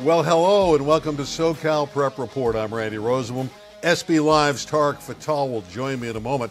Well, hello, and welcome to SoCal Prep Report. I'm Randy Rosenblum. SB Live's Tarek Fatal will join me in a moment.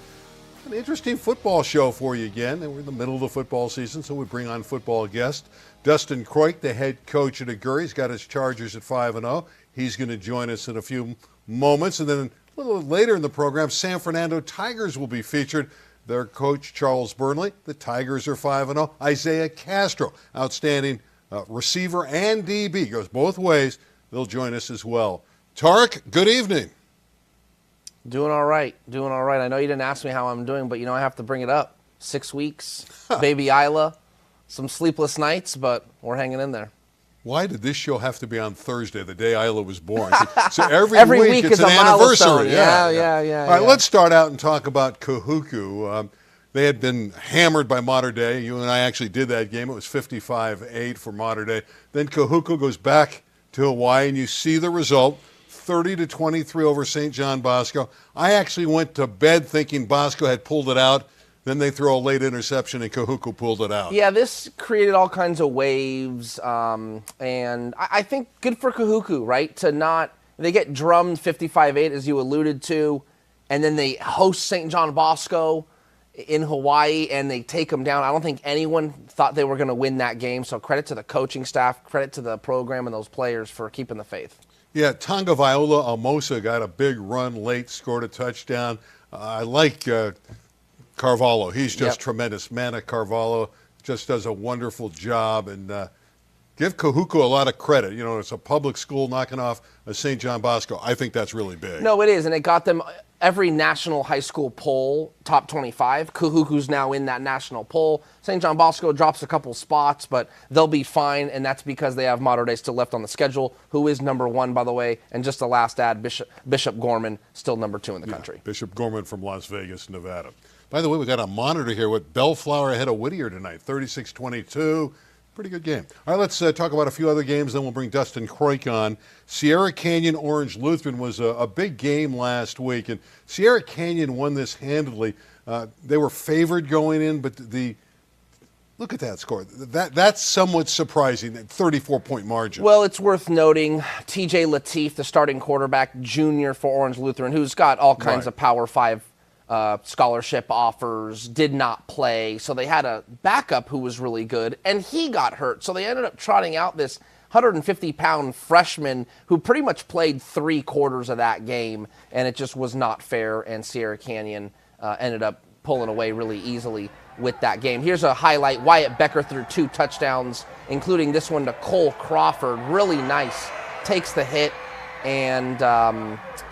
An interesting football show for you again. And we're in the middle of the football season, so we bring on football guest. Dustin Croick, the head coach at Aguora. He's got his Chargers at 5-0. He's going to join us in a few moments. And then a little later in the program, San Fernando Tigers will be featured. Their coach, Charles Burnley. The Tigers are 5-0. Isiah Castro, outstanding receiver and DB, goes both ways. They'll join us as well. Tarek, good evening. Doing all right. I know you didn't ask me how I'm doing, but I have to bring it up. 6 weeks, baby Isla, some sleepless nights, but we're hanging in there. Why did this show have to be on Thursday, the day Isla was born? So every week it's is an anniversary. Yeah. All right, let's start out and talk about Kahuku. They had been hammered by Mater Dei. You and I actually did that game. It was 55-8 for Mater Dei. Then Kahuku goes back to Hawaii, and you see the result, 30-23 over St. John Bosco. I actually went to bed thinking Bosco had pulled it out. Then they throw a late interception, and Kahuku pulled it out. Yeah, this created all kinds of waves, and I think good for Kahuku, right? They get drummed 55-8, as you alluded to, and then they host St. John Bosco in Hawaii, and they take them down. I don't think anyone thought they were going to win that game, so credit to the coaching staff, credit to the program and those players for keeping the faith. Yeah, Tonga Viola Amosa got a big run late, scored a touchdown. I like Carvalho. He's just tremendous. Mana Carvalho just does a wonderful job, and give Kahuku a lot of credit. It's a public school knocking off a St. John Bosco. I think that's really big. No, it is, and it got them every national high school poll, top 25. Kahuku's now in that national poll. St. John Bosco drops a couple spots, but they'll be fine, and that's because they have Mater Dei still left on the schedule, who is number 1, by the way. And just the last ad, Bishop Gorman, still number 2 in the country. Bishop Gorman from Las Vegas, Nevada. By the way, we got a monitor here with Bellflower ahead of Whittier tonight, 36-22. Pretty good game. All right, let's talk about a few other games, then we'll bring Dustin Croick on. Sierra Canyon Orange Lutheran was a big game last week, and Sierra Canyon won this handily. They were favored going in, but look at that score. That's somewhat surprising, that 34-point margin. Well, it's worth noting T.J. Lateef, the starting quarterback, junior for Orange Lutheran, who's got all kinds of Power 5 scholarship offers, did not play. So they had a backup who was really good, and he got hurt. So they ended up trotting out this 150-pound freshman who pretty much played 3 quarters of that game, and it just was not fair, and Sierra Canyon ended up pulling away really easily with that game. Here's a highlight. Wyatt Becker threw 2 touchdowns, including this one to Cole Crawford. Really nice. Takes the hit and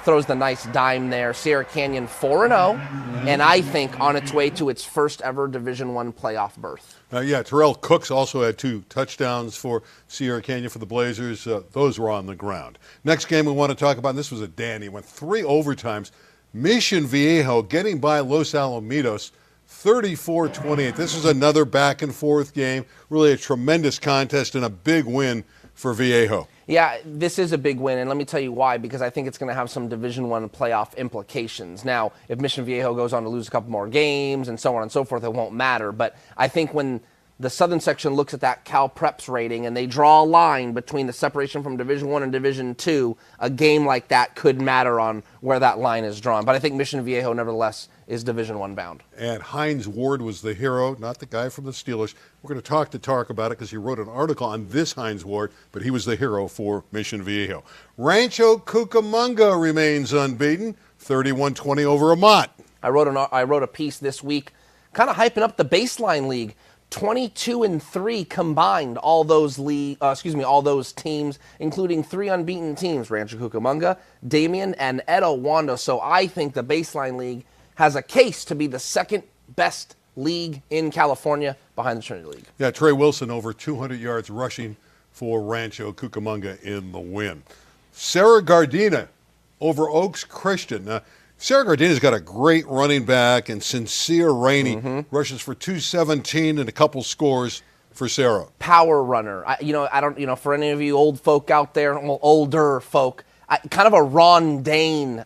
throws the nice dime there. Sierra Canyon 4-0, and I think on its way to its first ever Division I playoff berth. Terrell Cooks also had 2 touchdowns for Sierra Canyon for the Blazers. Those were on the ground. Next game we want to talk about, and this was a dandy, went 3 overtimes. Mission Viejo getting by Los Alamitos 34-28. This is another back-and-forth game, really a tremendous contest and a big win for Viejo. Yeah, this is a big win, and let me tell you why, because I think it's going to have some Division I playoff implications. Now, if Mission Viejo goes on to lose a couple more games and so on and so forth, it won't matter. But I think when the Southern section looks at that Cal Preps rating and they draw a line between the separation from Division I and Division II, a game like that could matter on where that line is drawn. But I think Mission Viejo, nevertheless, is Division I bound. And Hines Ward was the hero, not the guy from the Steelers. We're going to talk to Tarek about it because he wrote an article on this Hines Ward, but he was the hero for Mission Viejo. Rancho Cucamonga remains unbeaten, 31-20 over Amat. I wrote a piece this week kind of hyping up the Baseline League. 22-3 combined, all those teams, including 3 unbeaten teams, Rancho Cucamonga, Damien, and Edo Wando. So I think the Baseline League has a case to be the second best league in California behind the Trinity League. Yeah, Trey Wilson over 200 yards rushing for Rancho Cucamonga in the win. Sarah Gardena over Oaks Christian. Sarah Gardina's got a great running back, and Sincere Rainey rushes for 217 and a couple scores for Sarah. Power runner. For any of you old folk out there, well, older folk, kind of a Ron Dane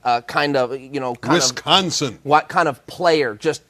Wisconsin. What kind of player? Just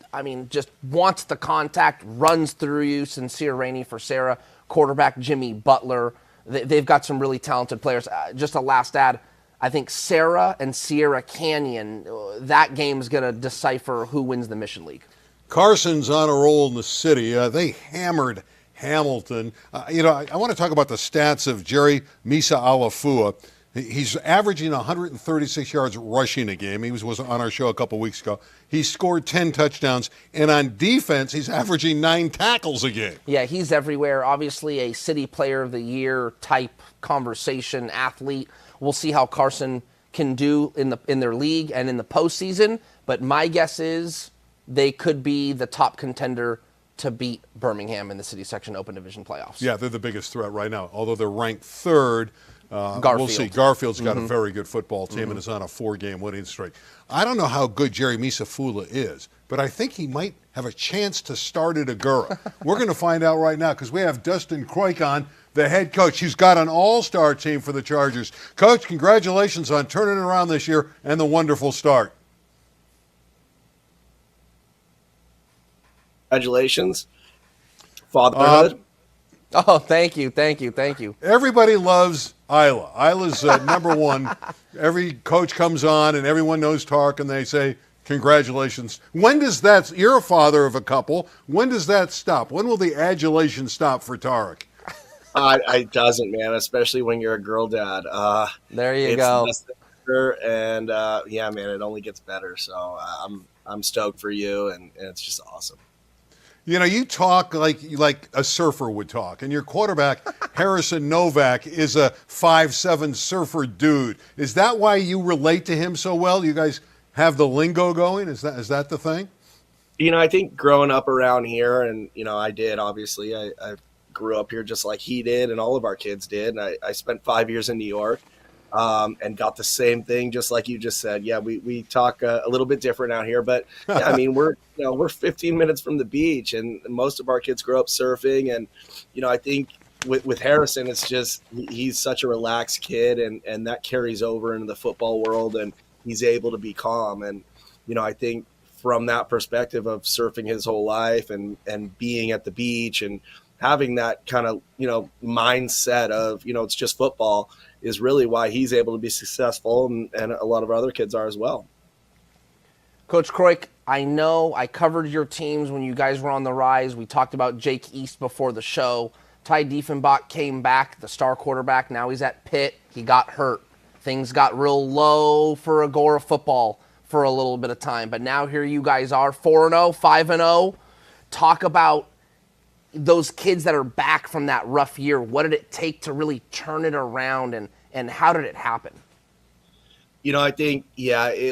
wants the contact, runs through you. Sincere Rainey for Sarah. Quarterback Jimmy Butler. they've got some really talented players. Just a last ad. I think Sarah and Sierra Canyon, that game's going to decipher who wins the Mission League. Carson's on a roll in the city. They hammered Hamilton. I want to talk about the stats of Jerry Misa Alafua. He's averaging 136 yards rushing a game. He was on our show a couple weeks ago. He scored 10 touchdowns, and on defense, he's averaging 9 tackles a game. Yeah, he's everywhere. Obviously, a City Player of the Year type conversation athlete. We'll see how Carson can do in their league and in the postseason. But my guess is they could be the top contender to beat Birmingham in the City Section Open Division playoffs. Yeah, they're the biggest threat right now, although they're ranked third. We'll see. Garfield's got a very good football team and is on a 4-game winning streak. I don't know how good Jerry Misafula is, but I think he might have a chance to start at Aguora. We're going to find out right now because we have Dustin Croick on, the head coach. He's got an all-star team for the Chargers. Coach, congratulations on turning it around this year and the wonderful start. Congratulations. Fatherhood. Oh, thank you. Everybody loves Isla. Isla's number one. Every coach comes on and everyone knows Tarek and they say, congratulations. When does that, you're a father of a couple, when does that stop? When will the adulation stop for Tarek? It doesn't, man, especially when you're a girl dad. There you go. And yeah, man, it only gets better. So I'm stoked for you, and it's just awesome. You know, you talk like a surfer would talk, and your quarterback, Harrison Novak, is a 5'7" surfer dude. Is that why you relate to him so well? You guys have the lingo going? Is that the thing? You know, I think growing up around here, and, you know, I did, obviously. I grew up here just like he did, and all of our kids did. And I spent 5 years in New York. And got the same thing, just like you just said. Yeah, we talk a little bit different out here, but yeah, I mean, we're 15 minutes from the beach, and most of our kids grow up surfing. And you know, I think with Harrison, it's just he's such a relaxed kid, and that carries over into the football world, and he's able to be calm. And you know, I think from that perspective of surfing his whole life and being at the beach and having that kind of mindset of it's just football is really why he's able to be successful, and a lot of our other kids are as well. Coach Croick, I know I covered your teams when you guys were on the rise. We talked about Jake East before the show. Ty Diefenbach came back, the star quarterback. Now he's at Pitt. He got hurt. Things got real low for Aguora football for a little bit of time. But now here you guys are, 4-0, 5-0. Talk about those kids that are back from that rough year. What did it take to really turn it around, and how did it happen? I think,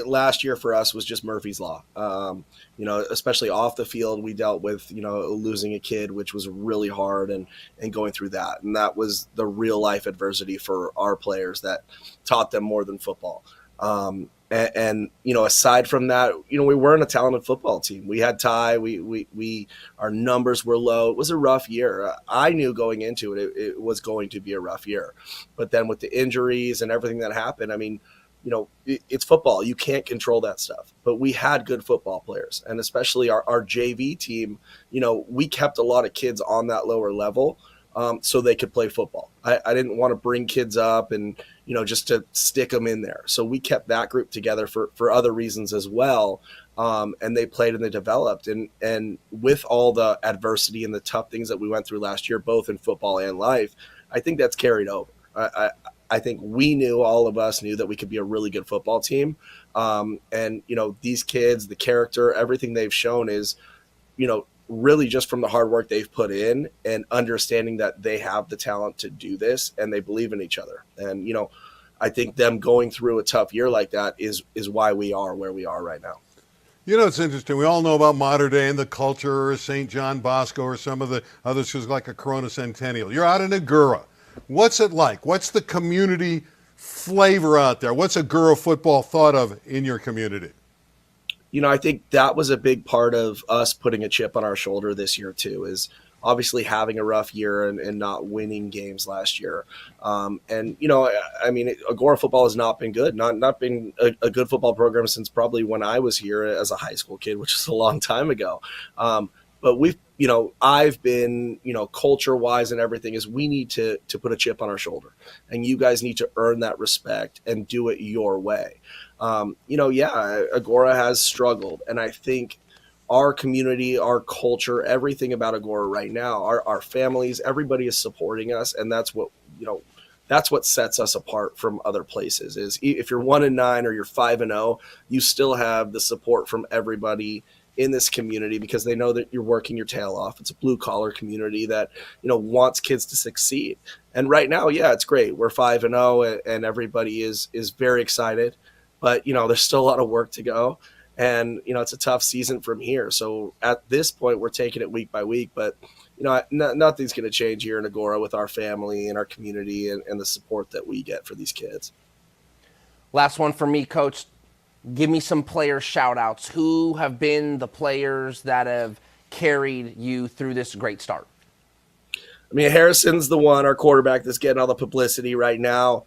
last year for us was just Murphy's Law. Especially off the field, we dealt with, losing a kid, which was really hard, and going through that. And that was the real life adversity for our players that taught them more than football. And aside from that, we weren't a talented football team. We had Ty. Our numbers were low. It was a rough year. I knew going into it, it was going to be a rough year. But then with the injuries and everything that happened, I mean, it's football. You can't control that stuff. But we had good football players, and especially our JV team. We kept a lot of kids on that lower level so they could play football. I didn't want to bring kids up and just to stick them in there. So we kept that group together for other reasons as well. And they played and they developed. And with all the adversity and the tough things that we went through last year, both in football and life, I think that's carried over. I think all of us knew that we could be a really good football team. And these kids, the character, everything they've shown is, really just from the hard work they've put in and understanding that they have the talent to do this and they believe in each other. And, I think them going through a tough year like that is why we are where we are right now. It's interesting. We all know about Mater Dei and the culture, or St. John Bosco, or some of the others who's like a Corona Centennial. You're out in Aguora. What's it like? What's the community flavor out there? What's Aguora football thought of in your community? I think that was a big part of us putting a chip on our shoulder this year too, is obviously having a rough year and not winning games last year. Aguora football has not been good, not been a good football program since probably when I was here as a high school kid, which is a long time ago. But I've been, culture wise and everything is we need to put a chip on our shoulder, and you guys need to earn that respect and do it your way. Aguora has struggled, and I think our community, our culture, everything about Aguora right now, our families, everybody is supporting us, and that's what sets us apart from other places. Is if you're 1-9 or you're 5-0, you still have the support from everybody in this community because they know that you're working your tail off. It's a blue collar community that, wants kids to succeed. And right now, yeah, it's great. We're 5-0 and everybody is very excited, but there's still a lot of work to go. And, it's a tough season from here. So at this point, we're taking it week by week, but nothing's going to change here in Aguora with our family and our community and the support that we get for these kids. Last one for me, Coach. Give me some player shout-outs. Who have been the players that have carried you through this great start? I mean, Harrison's the one, our quarterback, that's getting all the publicity right now.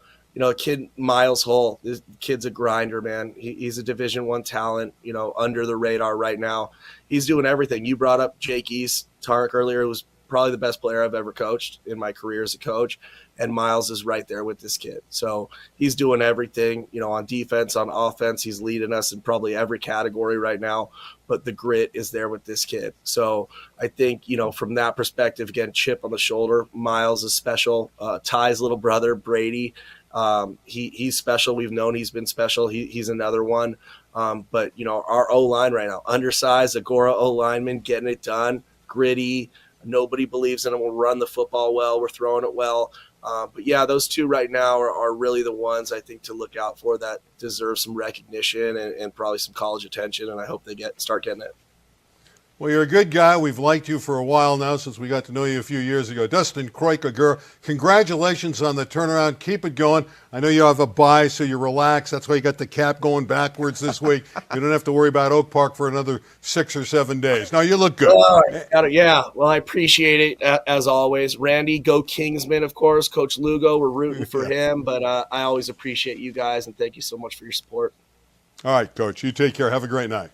Kid Miles Hull, this kid's a grinder, man. He's a Division I talent, under the radar right now. He's doing everything. You brought up Jake East, Tarek earlier, who was probably the best player I've ever coached in my career as a coach. And Miles is right there with this kid. So he's doing everything, on defense, on offense. He's leading us in probably every category right now. But the grit is there with this kid. So I think, from that perspective, again, chip on the shoulder. Miles is special. Ty's little brother, Brady, he's special. We've known he's been special. He's another one. But our O-line right now, undersized Aguora O-lineman, getting it done, gritty. Nobody believes in him. We'll run the football well. We're throwing it well. But yeah, those two right now are really the ones I think to look out for that deserve some recognition and probably some college attention. And I hope they start getting it. Well, you're a good guy. We've liked you for a while now since we got to know you a few years ago. Dustin, Croick, Aguora, congratulations on the turnaround. Keep it going. I know you have a bye, so you relax. That's why you got the cap going backwards this week. You don't have to worry about Oak Park for another 6 or 7 days. No, you look good. Yeah, well, I appreciate it, as always. Randy, go Kingsman, of course. Coach Lugo, we're rooting for him. But I always appreciate you guys, and thank you so much for your support. All right, Coach. You take care. Have a great night.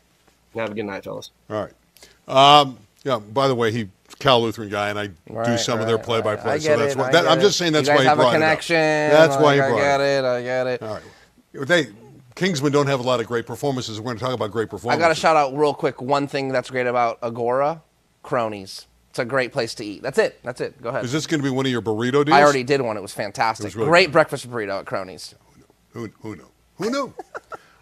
Have a good night, fellas. All right. By the way, he's a Cal Lutheran guy, and I do some of their play-by-play. So that's why I'm just saying that's why he brought it up. You guys have a connection. That's why he brought it up. I get it. All right. Kingsmen don't have a lot of great performances. We're going to talk about great performances. I got to shout out real quick one thing that's great about Aguora, Cronies. It's a great place to eat. That's it. Go ahead. Is this going to be one of your burrito deals? I already did one. It was fantastic. It was really great good. Breakfast burrito at Cronies. Who knew?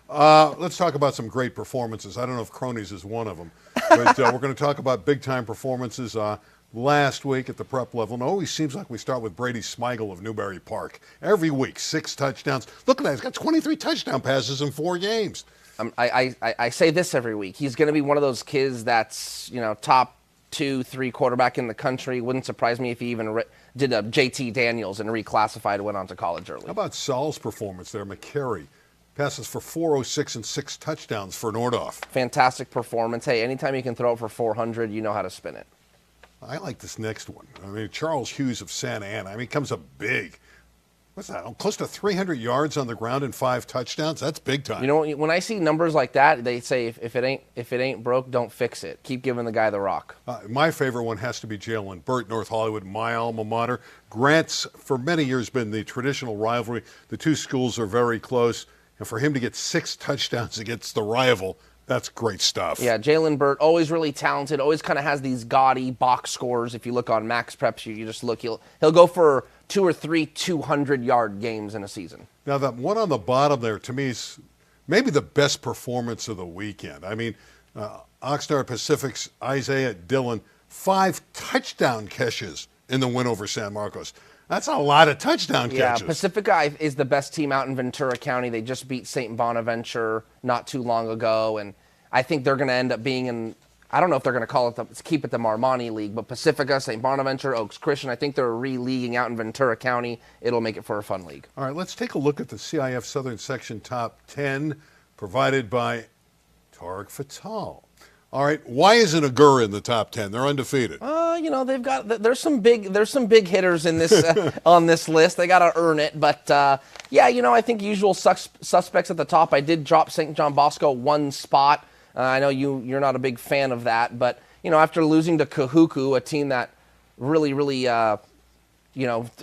Let's talk about some great performances. I don't know if Cronies is one of them, but we're going to talk about big-time performances last week at the prep level. And it always seems like we start with Brady Smigel of Newbury Park. Every week, 6 touchdowns. Look at that. He's got 23 touchdown passes in 4 games. I say this every week. He's going to be one of those kids that's, top 2-3 quarterback in the country. Wouldn't surprise me if he even did a JT Daniels and reclassified and went on to college early. How about Saul's performance there, McCary? Passes for 406 and 6 touchdowns for Nordhoff. Fantastic performance. Hey, anytime you can throw it for 400, you know how to spin it. I like this next one. I mean, Charles Hughes of Santa Ana. I mean, he comes up big. What's that? Close to 300 yards on the ground and 5 touchdowns. That's big time. When I see numbers like that, they say if it ain't broke, don't fix it. Keep giving the guy the rock. My favorite one has to be Jalen Burt, North Hollywood, my alma mater. Grant's for many years been the traditional rivalry. The two schools are very close. And for him to get 6 touchdowns against the rival, that's great stuff. Yeah, Jalen Burt, always really talented, always kind of has these gaudy box scores. If you look on Max Preps, you just look, he'll go for 2 or 3 200-yard games in a season. Now, that one on the bottom there, to me, is maybe the best performance of the weekend. I mean, Oxnard Pacific's Isiah Dillon, 5 touchdown catches in the win over San Marcos. That's a lot of touchdown catches. Yeah, Pacifica is the best team out in Ventura County. They just beat St. Bonaventure not too long ago, and I think they're going to end up being in, I don't know if they're going to keep it the Marmani League, but Pacifica, St. Bonaventure, Oaks Christian, I think they're re-leaguing out in Ventura County. It'll make it for a fun league. All right, let's take a look at the CIF Southern Section Top 10 provided by Tarek Fatal. All right, why isn't Aguora in the top 10? They're undefeated. There's some big hitters in this on this list. They got to earn it, but I think usual suspects at the top. I did drop St. John Bosco 1 spot. I know you're not a big fan of that, but after losing to Kahuku, a team that really,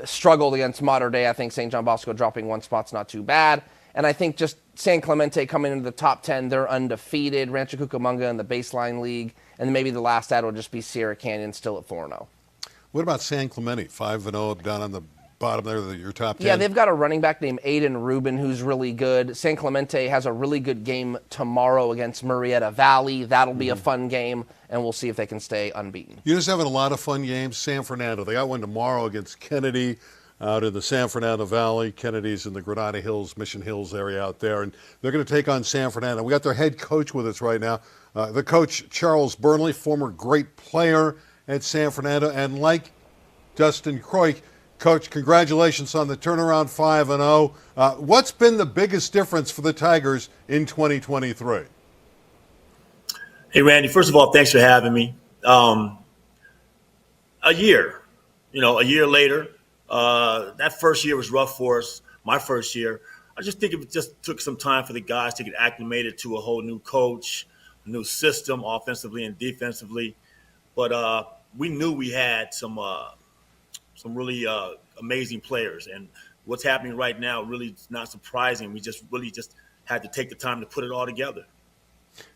struggled against Mater Dei, I think St. John Bosco dropping one spot's not too bad. And I think just San Clemente coming into the top 10, they're undefeated. Rancho Cucamonga in the baseline league. And maybe the last ad will just be Sierra Canyon still at 4-0. What about San Clemente? 5-0 down on the bottom there, your top 10? Yeah, they've got a running back named Aiden Rubin who's really good. San Clemente has a really good game tomorrow against Murrieta Valley. That'll be a fun game, and we'll see if they can stay unbeaten. You're just having a lot of fun games. San Fernando, they got one tomorrow against Kennedy out in the San Fernando Valley. Kennedy's in the Granada Hills, Mission Hills area out there, and they're going to take on San Fernando. We got their head coach with us right now, the coach Charles Burnley, former great player at San Fernando, and like Dustin Croick, Coach, congratulations on the turnaround 5-0. What's been the biggest difference for the Tigers in 2023? Hey, Randy, first of all, thanks for having me. A year later, that first year was rough for us, my first year. I just think it just took some time for the guys to get acclimated to a whole new coach, a new system, offensively and defensively. But we knew we had some really amazing players. And what's happening right now really is not surprising. We just had to take the time to put it all together.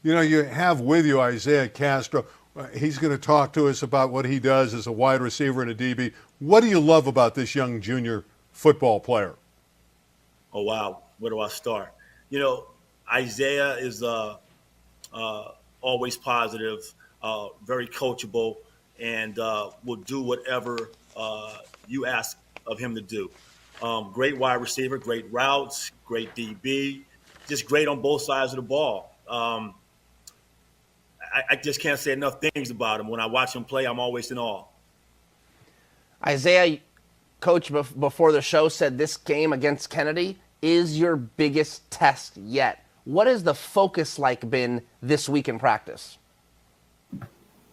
You have with you Isiah Castro. He's going to talk to us about what he does as a wide receiver and a DB. What do you love about this young junior football player? Oh, wow. Where do I start? Isiah is always positive, very coachable, and will do whatever you ask of him to do. Great wide receiver, great routes, great DB, just great on both sides of the ball. I just can't say enough things about him. When I watch him play, I'm always in awe. Isiah, Coach, before the show said this game against Kennedy is your biggest test yet. What has the focus been this week in practice?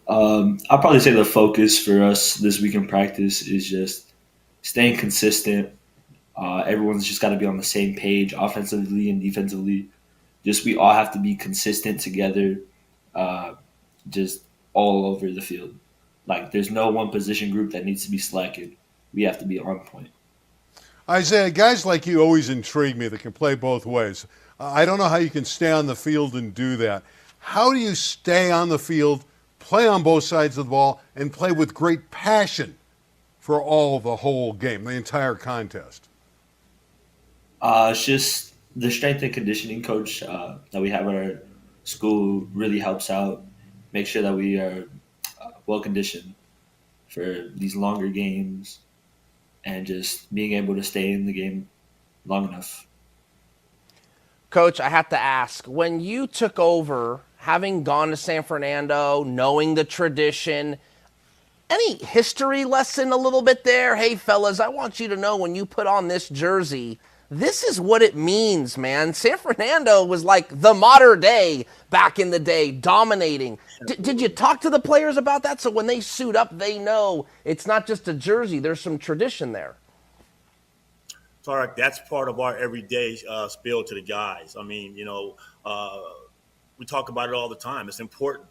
I'll probably say the focus for us this week in practice is just staying consistent. Everyone's just got to be on the same page, offensively and defensively. We all have to be consistent together, just all over the field. There's no one position group that needs to be slacking. We have to be on point. Isiah, guys like you always intrigue me that can play both ways. I don't know how you can stay on the field and do that. How do you stay on the field, play on both sides of the ball, and play with great passion for the whole game, the entire contest? It's just the strength and conditioning coach that we have at our school really helps out, make sure that we are well-conditioned for these longer games and just being able to stay in the game long enough. Coach, I have to ask, when you took over, having gone to San Fernando, knowing the tradition, any history lesson a little bit there? Hey, fellas, I want you to know when you put on this jersey, this is what it means, man. San Fernando was like the Mater Dei back in the day, dominating. Did you talk to the players about that? So when they suit up, they know it's not just a jersey. There's some tradition there. Tarek, that's part of our everyday spiel to the guys. I mean, we talk about it all the time. It's important.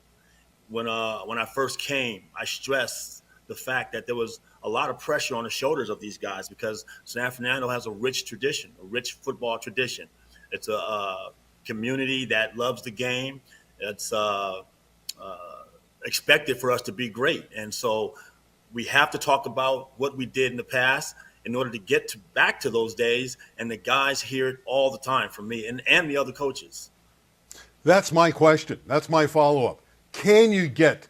When I first came, I stressed the fact that there was a lot of pressure on the shoulders of these guys because San Fernando has a rich tradition, a rich football tradition. It's a community that loves the game. It's expected for us to be great. And so we have to talk about what we did in the past in order to get back to those days. And the guys hear it all the time from me and the other coaches. That's my question. That's my follow-up. Can you get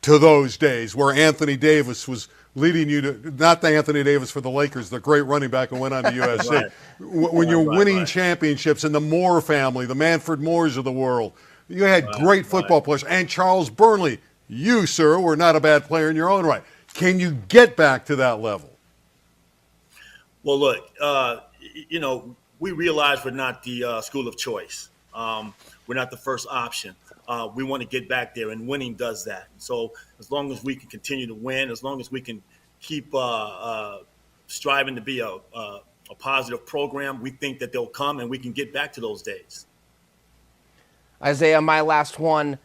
to those days where Anthony Davis was leading you to, not the Anthony Davis for the Lakers, the great running back who went on to USC, Right. when you're winning championships, and the Moore family, the Manfred Moores of the world, you had great football players, and Charles Burnley, you, sir, were not a bad player in your own right. Can you get back to that level? Well, look, we realize we're not the school of choice. We're not the first option. We want to get back there, and winning does that. So as long as we can continue to win, as long as we can keep striving to be a positive program, we think that they'll come and we can get back to those days. Isiah, my last one.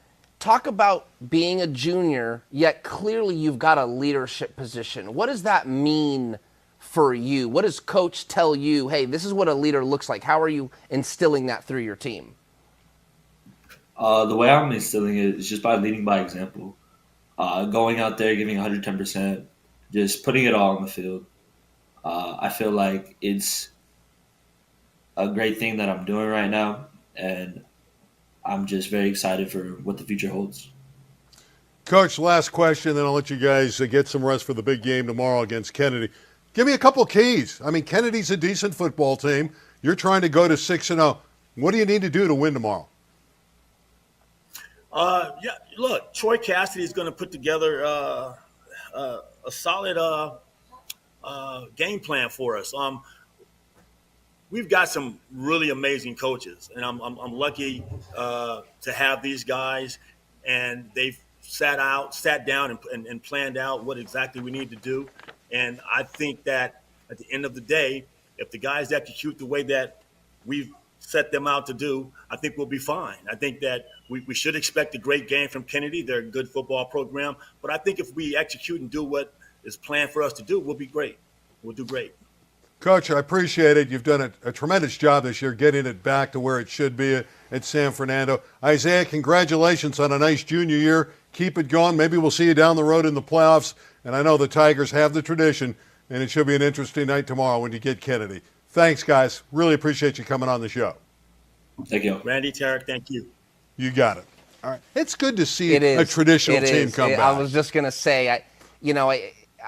Talk about being a junior, yet clearly you've got a leadership position. What does that mean for you? What does coach tell you? Hey, this is what a leader looks like. How are you instilling that through your team? The way I'm instilling it is just by leading by example. Going out there, giving 110%, just putting it all on the field. I feel like it's a great thing that I'm doing right now, and I'm just very excited for what the future holds. Coach, last question, then I'll let you guys get some rest for the big game tomorrow against Kennedy. Give me a couple keys. I mean, Kennedy's a decent football team. You're trying to go to 6-0. What do you need to do to win tomorrow? Look, Troy Cassidy is going to put together a solid game plan for us. We've got some really amazing coaches, and I'm lucky to have these guys, and they've sat down and planned out what exactly we need to do. And I think that at the end of the day, if the guys execute the way that we've set them out to do, I think we'll be fine. I think that we should expect a great game from Kennedy. They're a good football program. But I think if we execute and do what is planned for us to do, we'll be great. We'll do great. Coach, I appreciate it. You've done a tremendous job this year getting it back to where it should be at San Fernando. Isiah, congratulations on a nice junior year. Keep it going. Maybe we'll see you down the road in the playoffs. And I know the Tigers have the tradition, and it should be an interesting night tomorrow when you get Kennedy. Thanks, guys. Really appreciate you coming on the show. Thank you. Randy, Tarek, thank you. You got it. All right. It's good to see a traditional team come back. I was just going to say,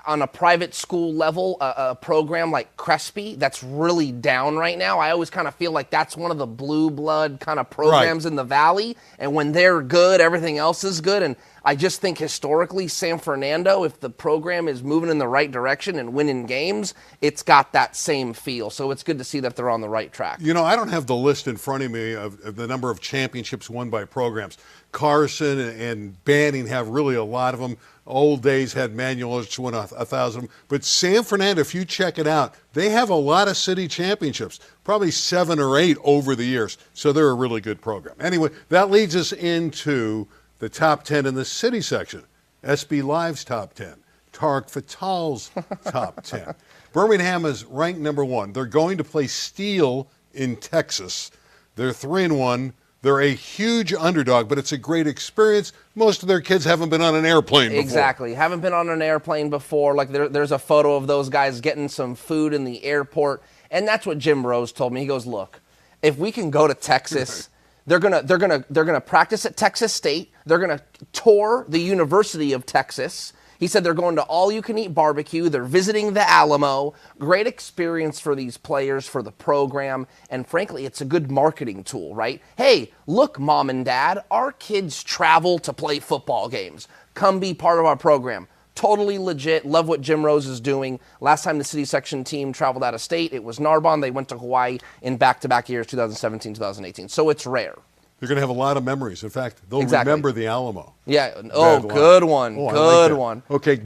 on a private school level, a program like Crespi that's really down right now, I always kind of feel like that's one of the blue blood kind of programs in the Valley. And when they're good, everything else is good. And I just think historically, San Fernando, if the program is moving in the right direction and winning games, it's got that same feel. So it's good to see that they're on the right track. I don't have the list in front of me of the number of championships won by programs. Carson and Banning have really a lot of them. Old days had Manuel, which won 1,000 of them. But San Fernando, if you check it out, they have a lot of city championships, probably 7 or 8 over the years. So they're a really good program. Anyway, that leads us into the top 10 in the city section. SB Live's top 10. Tarek Fatal's top 10. Birmingham is ranked number 1. They're going to play Steele in Texas. They're 3-1. They're a huge underdog, but it's a great experience. Most of their kids haven't been on an airplane before. Exactly. Haven't been on an airplane before. Like there's a photo of those guys getting some food in the airport. And that's what Jim Rose told me. He goes, look, if we can go to Texas, they're gonna practice at Texas State. They're gonna tour the University of Texas. He said they're going to all-you-can-eat barbecue. They're visiting the Alamo. Great experience for these players, for the program, and frankly, it's a good marketing tool, right? Hey, look, Mom and Dad, our kids travel to play football games. Come be part of our program. Totally legit. Love what Jim Rose is doing. Last time the city section team traveled out of state, it was Narbonne. They went to Hawaii in back-to-back years, 2017, 2018. So it's rare. They're going to have a lot of memories. In fact, they'll remember the Alamo. Yeah. Oh, good one. Oh, good one. Okay,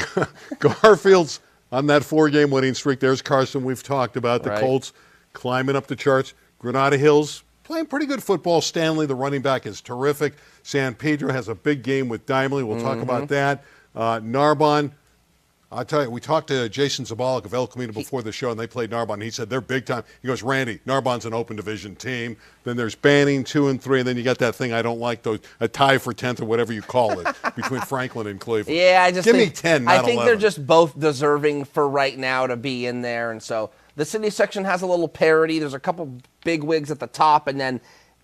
Garfield's on that 4-game winning streak. There's Carson we've talked about. The Colts climbing up the charts. Granada Hills playing pretty good football. Stanley, the running back, is terrific. San Pedro has a big game with Dimely. We'll talk about that. Narbonne, I'll tell you, we talked to Jason Zabalik of El Camino before the show, and they played Narbonne. He said they're big time. He goes, Randy, Narbonne's an open division team. Then there's Banning, 2 and 3, and then you got that thing I don't like, a tie for 10th or whatever you call it, between Franklin and Cleveland. Yeah, I just Give think, me 10, not I think 11. they're just both deserving for right now to be in there, and so the city section has a little parity. There's a couple big wigs at the top, and then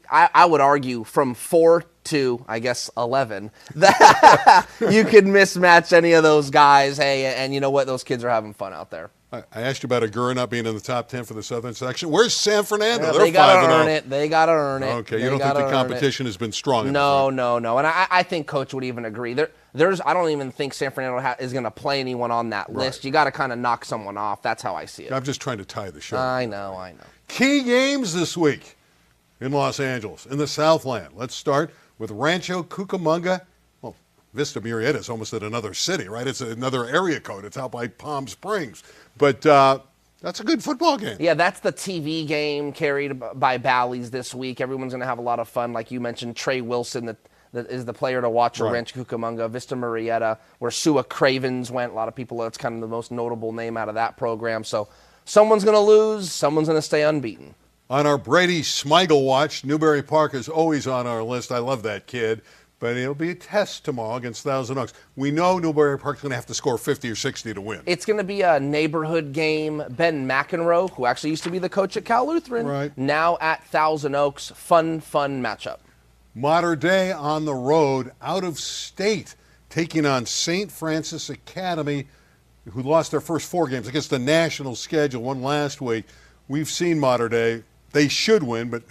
I would argue from 4 to, I guess, 11, that you could mismatch any of those guys. Hey, and you know what? Those kids are having fun out there. I asked you about Aguora not being in the top 10 for the Southern section. Where's San Fernando? Yeah, They're they got 5-0. to earn it. They got to earn it. Okay, you don't think the competition has been strong enough? No. And I think Coach would even agree. I don't even think San Fernando is going to play anyone on that list. You got to kind of knock someone off. That's how I see it. I'm just trying to tie the show. I know. Key games this week in Los Angeles, in the Southland. Let's start with Rancho Cucamonga. Well, Vista Murrieta is almost at another city, right? It's another area code. It's out by Palm Springs. But that's a good football game. Yeah, that's the TV game carried by Bally's this week. Everyone's going to have a lot of fun. Like you mentioned, Trey Wilson, that is the player to watch, or Right. Rancho Cucamonga, Vista Marietta, where Sua Cravens went. A lot of people, that's kind of the most notable name out of that program. So someone's going to lose, someone's going to stay unbeaten. On our Brady Smigel watch, Newbury Park is always on our list. I love that kid. But it'll be a test tomorrow against Thousand Oaks. We know Newbury Park's going to have to score 50 or 60 to win. It's going to be a neighborhood game. Ben McEnroe, who actually used to be the coach at Cal Lutheran, Right. now at Thousand Oaks. Fun matchup. Mater Dei on the road, out of state, taking on St. Francis Academy, who lost their first 4 games against the national schedule, one last week. We've seen Mater Dei. They should win, but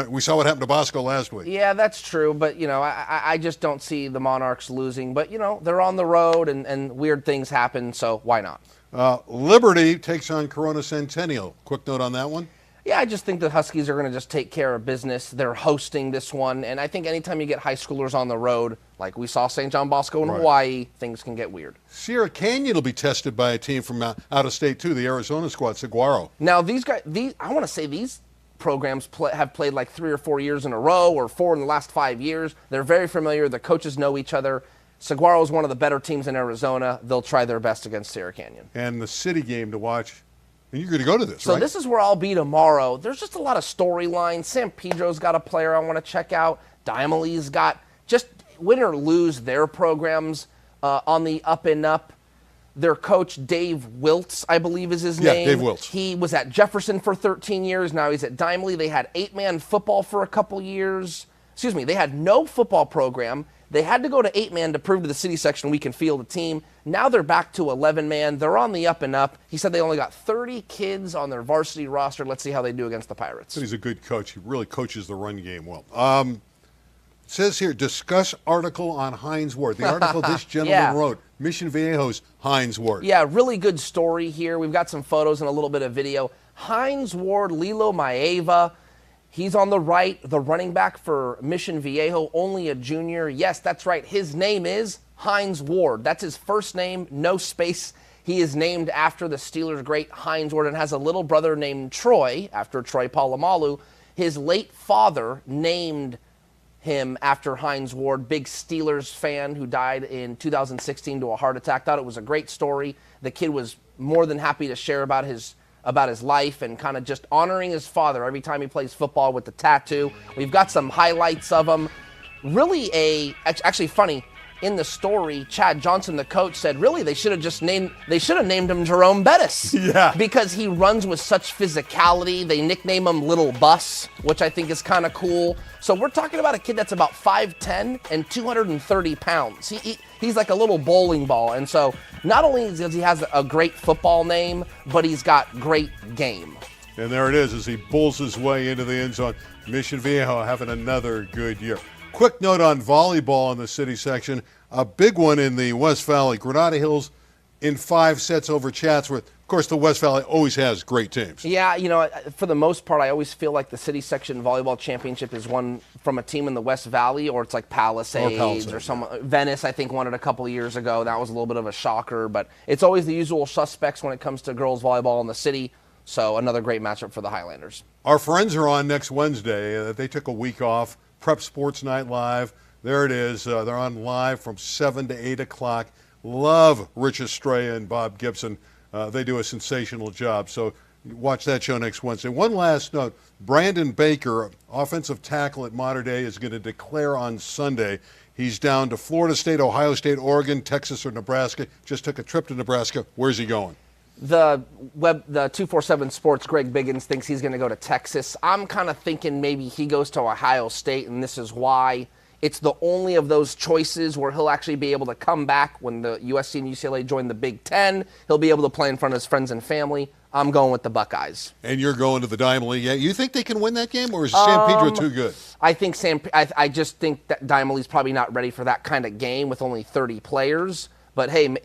we saw what happened to Bosco last week. Yeah, that's true, but I just don't see the Monarchs losing. But they're on the road, and weird things happen, so why not? Liberty takes on Corona Centennial. Quick note on that one. Yeah, I just think the Huskies are going to just take care of business. They're hosting this one, and I think anytime you get high schoolers on the road, like we saw St. John Bosco in Hawaii, things can get weird. Sierra Canyon will be tested by a team from out of state too, the Arizona squad, Saguaro. Now these guys, I want to say these programs have played like 3 or 4 years in a row, or 4 in the last 5 years. They're very familiar. The coaches know each other. Saguaro is one of the better teams in Arizona. They'll try their best against Sierra Canyon. And the city game to watch. And you're going to go to this, So right? this is where I'll be tomorrow. There's just a lot of storylines. San Pedro's got a player I want to check out. Diamalee's got, just win or lose, their programs on the up and up. Their coach, Dave Wiltz, I believe is his name. Yeah, Dave Wiltz. He was at Jefferson for 13 years. Now he's at Dimalee. They had 8-man football for a couple years. Excuse me, they had no football program. They had to go to 8-man to prove to the city section we can field a team. Now they're back to 11-man. They're on the up and up. He said they only got 30 kids on their varsity roster. Let's see how they do against the Pirates. He's a good coach. He really coaches the run game well. It says here, discuss article on Hines Ward. The article this gentleman wrote, Mission Viejo's Hines Ward. Yeah, really good story here. We've got some photos and a little bit of video. Hines Ward, Lilo Maeva. He's on the right, the running back for Mission Viejo, only a junior. Yes, that's right. His name is Hines Ward. That's his first name, no space. He is named after the Steelers' great Hines Ward and has a little brother named Troy, after Troy Polamalu. His late father named him after Hines Ward, big Steelers fan who died in 2016 to a heart attack. Thought it was a great story. The kid was more than happy to share about his life and kind of just honoring his father every time he plays football with the tattoo. We've got some highlights of him. Really actually funny, in the story, Chad Johnson, the coach, said really they should have named him Jerome Bettis. Yeah. Because he runs with such physicality. They nickname him Little Bus, which I think is kind of cool. So we're talking about a kid that's about 5'10 and 230 pounds. He's like a little bowling ball. And so not only does he has a great football name, but he's got great game. And there it is as he bulls his way into the end zone. Mission Viejo having another good year. Quick note on volleyball in the city section. A big one in the West Valley. Granada Hills in 5 sets over Chatsworth. Of course, the West Valley always has great teams. Yeah, for the most part, I always feel like the city section volleyball championship is won from a team in the West Valley, or it's like Palisades or some. Venice, I think, won it a couple of years ago. That was a little bit of a shocker, but it's always the usual suspects when it comes to girls volleyball in the city. So another great matchup for the Highlanders. Our friends are on next Wednesday. They took a week off. Prep Sports Night Live. There it is. They're on live from 7 to 8 o'clock. Love Rich Estrella and Bob Gibson. They do a sensational job. So watch that show next Wednesday. One last note. Brandon Baker, offensive tackle at Mater Dei, is going to declare on Sunday. He's down to Florida State, Ohio State, Oregon, Texas, or Nebraska. Just took a trip to Nebraska. Where's he going? The 247 Sports, Greg Biggins, thinks he's going to go to Texas. I'm kind of thinking maybe he goes to Ohio State, and this is why. It's the only of those choices where he'll actually be able to come back when the USC and UCLA join the Big Ten. He'll be able to play in front of his friends and family. I'm going with the Buckeyes. And you're going to the Dimalee. Yeah, you think they can win that game, or is San Pedro too good? I think I just think that Dimalee's probably not ready for that kind of game with only 30 players. But hey,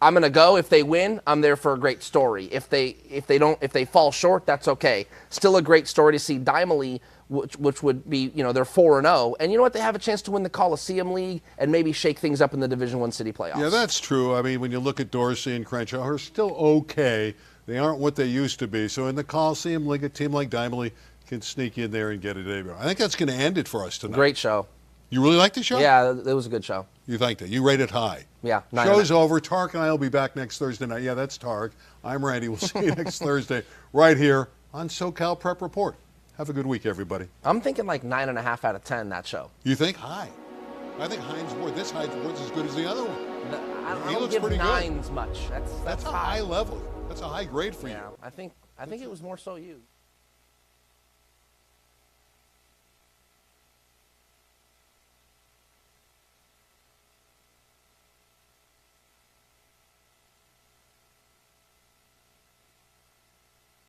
I'm going to go. If they win, I'm there for a great story. If they fall short, that's okay. Still a great story to see Dimalee, which would be, they're 4-0. And you know what? They have a chance to win the Coliseum League and maybe shake things up in the Division I city playoffs. Yeah, that's true. I mean, when you look at Dorsey and Crenshaw, who are still okay, they aren't what they used to be. So in the Coliseum League, a team like Dimalee can sneak in there and get a debut. I think that's going to end it for us tonight. Great show. You really liked the show? Yeah, it was a good show. You liked it. You rate it high. Yeah. Show's over. Tarek and I will be back next Thursday night. Yeah, that's Tarek. I'm Randy. We'll see you next Thursday right here on SoCal Prep Report. Have a good week, everybody. I'm thinking like 9.5 out of 10, that show. You think? High. I think Hines Ward. This Hines Ward's as good as the other one. I He don't looks give pretty good. nines much. That's a high level. That's a high grade for you. Yeah, I think it was more so you.